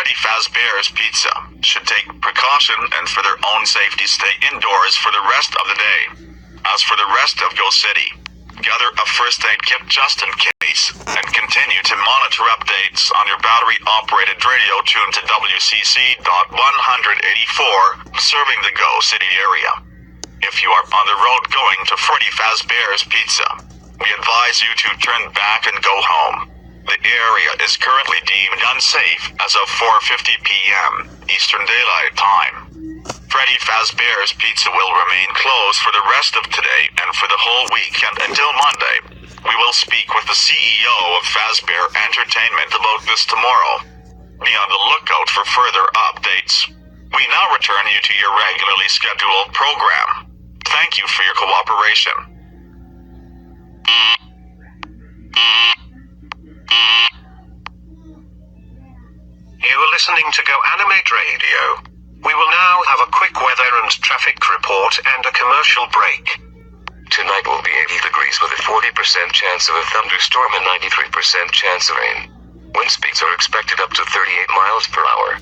Freddy Fazbear's Pizza should take precaution and for their own safety stay indoors for the rest of the day. As for the rest of Go City, gather a first aid kit just in case, and continue to monitor updates on your battery-operated radio tuned to WCC.184, serving the Go City area. If you are on the road going to Freddy Fazbear's Pizza, we advise you to turn back and go home. The area is currently deemed unsafe as of 4:50 p.m. Eastern Daylight Time. Freddy Fazbear's Pizza will remain closed for the rest of today and for the whole weekend until Monday. We will speak with the CEO of Fazbear Entertainment about this tomorrow. Be on the lookout for further updates. We now return you to your regularly scheduled program. Thank you for your cooperation. You are listening to GoAnimate Radio. We will now have a quick weather and traffic report and a commercial break. Tonight will be 80 degrees with a 40% chance of a thunderstorm and 93% chance of rain. Wind speeds are expected up to 38 miles per hour.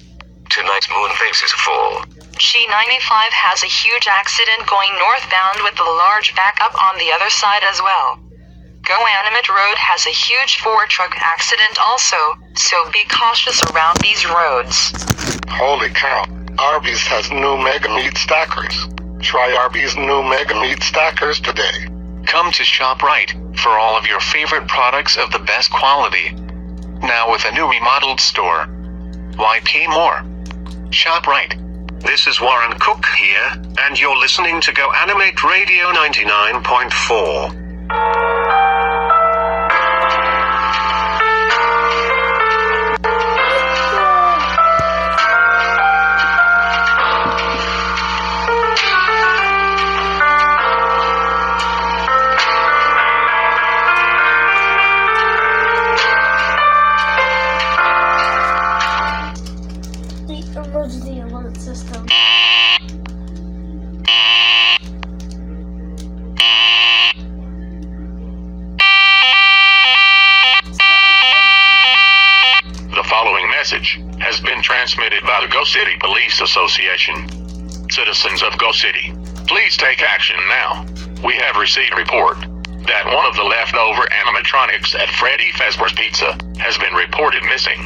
Tonight's moon phase is full. G95 has a huge accident going northbound with a large backup on the other side as well. GoAnimate Road has a huge 4-truck accident also, so be cautious around these roads. Holy cow, Arby's has new Mega Meat Stackers. Try Arby's new Mega Meat Stackers today. Come to ShopRite for all of your favorite products of the best quality. Now with a new remodeled store. Why pay more? ShopRite. This is Warren Cook here, and you're listening to GoAnimate Radio 99.4. Emergency alert system. The following message has been transmitted by the Go City Police Association. Citizens of Go City, please take action now. We have received a report that one of the leftover animatronics at Freddy Fazbear's Pizza has been reported missing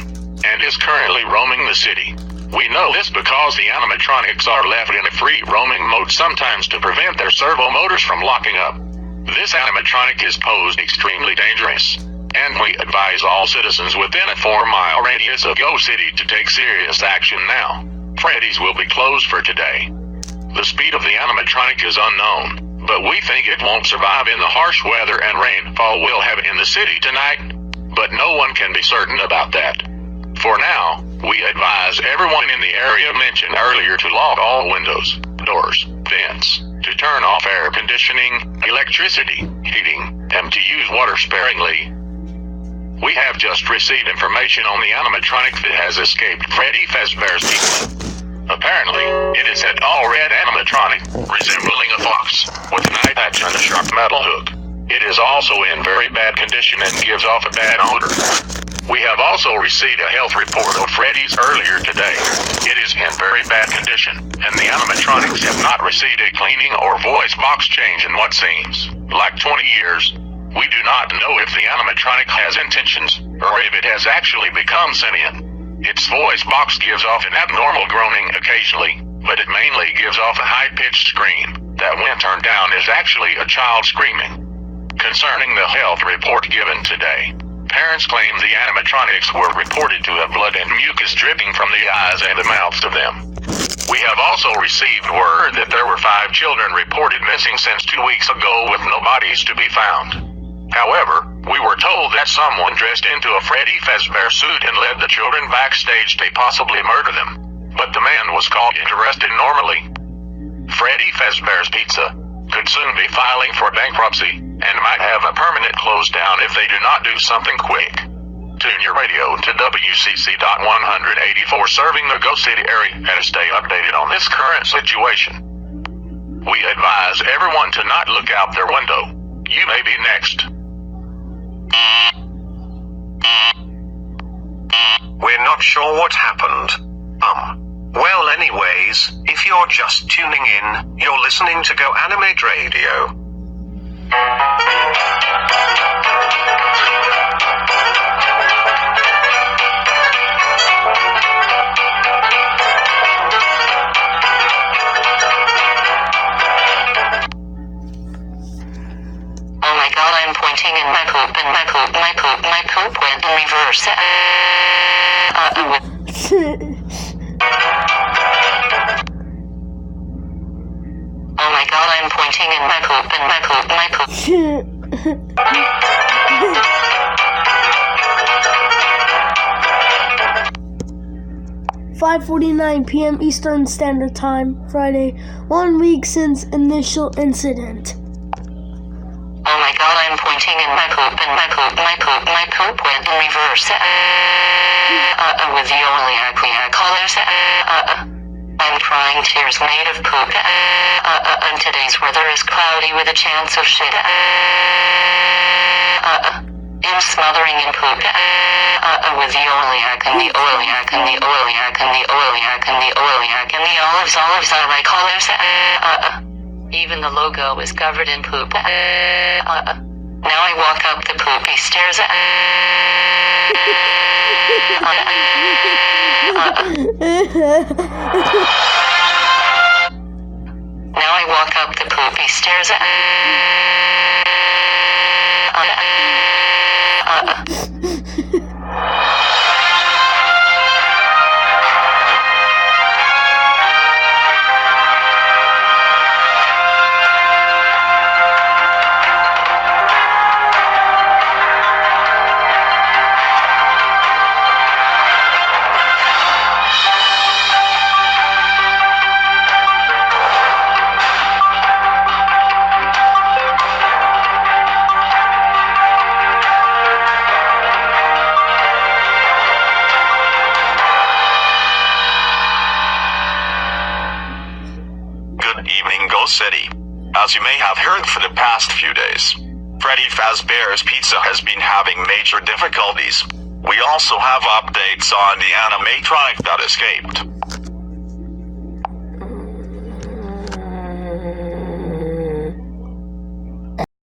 and is currently roaming the city. We know this because the animatronics are left in a free roaming mode sometimes to prevent their servo motors from locking up. This animatronic is posed extremely dangerous, and we advise all citizens within a 4-mile radius of Go City to take serious action now. Freddy's will be closed for today. The speed of the animatronic is unknown, but we think it won't survive in the harsh weather and rainfall we'll have in the city tonight, but no one can be certain about that. For now, we advise everyone in the area mentioned earlier to lock all windows, doors, vents, to turn off air conditioning, electricity, heating, and to use water sparingly. We have just received information on the animatronic that has escaped Freddy Fazbear's Pizza. Apparently, it is an all-red animatronic, resembling a fox, with an eye patch and a sharp metal hook. It is also in very bad condition and gives off a bad odor. We have also received a health report of Freddy's earlier today. It is in very bad condition, and the animatronics have not received a cleaning or voice box change in what seems like 20 years. We do not know if the animatronic has intentions, or if it has actually become sentient. Its voice box gives off an abnormal groaning occasionally, but it mainly gives off a high-pitched scream that when turned down is actually a child screaming. Concerning the health report given today, parents claim the animatronics were reported to have blood and mucus dripping from the eyes and the mouths of them. We have also received word that there were 5 children reported missing since 2 weeks ago with no bodies to be found. However, we were told that someone dressed into a Freddy Fazbear suit and led the children backstage to possibly murder them. But the man was caught and arrested normally. Freddy Fazbear's Pizza could soon be filing for bankruptcy and might have a permanent close down if they do not do something quick. Tune your radio to WCC.184 serving the Go City area and stay updated on this current situation. We advise everyone to not look out their window. You may be next. We're not sure what happened. Well anyways, if you're just tuning in, you're listening to GoAnimate Radio. Oh my god, I'm pointing in my poop and my poop went in reverse. Oh my god, I'm pointing in my poop and my poop. 5:49 p.m. Eastern Standard Time, Friday, 1 week since initial incident. Oh my god, I'm pointing in my poop and my poop went in reverse. With the only colors. I'm crying tears made of poop. And today's weather is cloudy with a chance of shit. I'm smothering in poop. With the oiliac and the oiliac and the oiliac and the oiliac and the oiliac and the olives I like colors. Even the logo is covered in poop. Now I walk up the poopy stairs. Now I walk up the poopy stairs. City. As you may have heard for the past few days, Freddy Fazbear's Pizza has been having major difficulties. We also have updates on the animatronic that escaped.